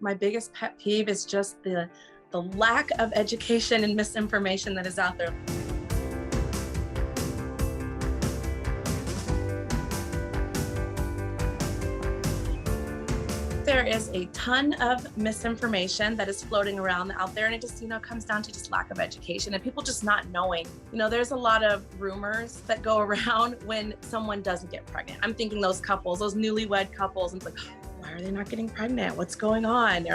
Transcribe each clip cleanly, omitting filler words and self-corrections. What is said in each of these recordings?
My biggest pet peeve is just the lack of education and misinformation that is out there. There is a ton of misinformation that is floating around out there, and it just, comes down to just lack of education and people just not knowing. There's a lot of rumors that go around when someone doesn't get pregnant. I'm thinking those couples, those newlywed couples, and it's like, why are they not getting pregnant? What's going on?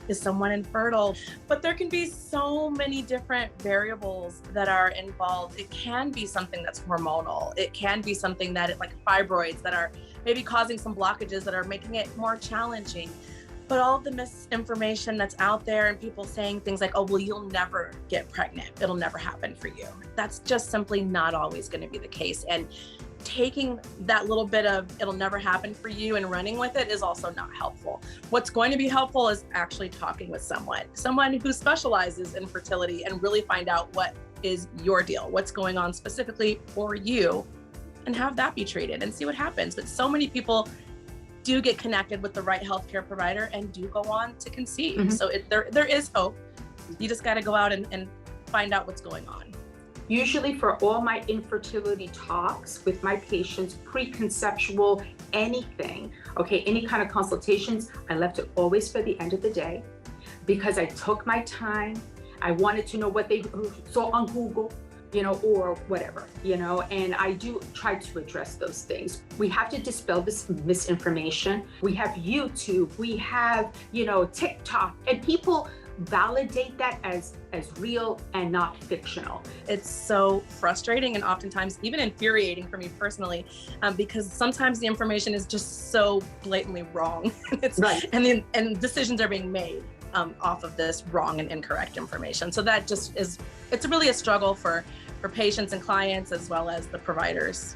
Is someone infertile? But there can be so many different variables that are involved. It can be something that's hormonal. It can be something that, like fibroids, that are maybe causing some blockages that are making it more challenging. But all of the misinformation that's out there and people saying things like, oh, well, you'll never get pregnant. It'll never happen for you. That's just simply not always going to be the case. And taking that little bit of it'll never happen for you and running with it is also not helpful. What's going to be helpful is actually talking with someone who specializes in fertility and really find out what is your deal, what's going on specifically for you, and have that be treated and see what happens. But so many people do get connected with the right healthcare provider and do go on to conceive. Mm-hmm. So there is hope. You just got to go out and find out what's going on. Usually for all my infertility talks with my patients, preconceptual, anything, okay, any kind of consultations, I left it always for the end of the day because I took my time. I wanted to know what they saw on Google, or whatever, and I do try to address those things. We have to dispel this misinformation. We have YouTube, we have, TikTok, and people validate that as real and not fictional. It's so frustrating and oftentimes even infuriating for me personally, because sometimes the information is just so blatantly wrong. Right. And decisions are being made off of this wrong and incorrect information. So that just it's really a struggle for patients and clients as well as the providers.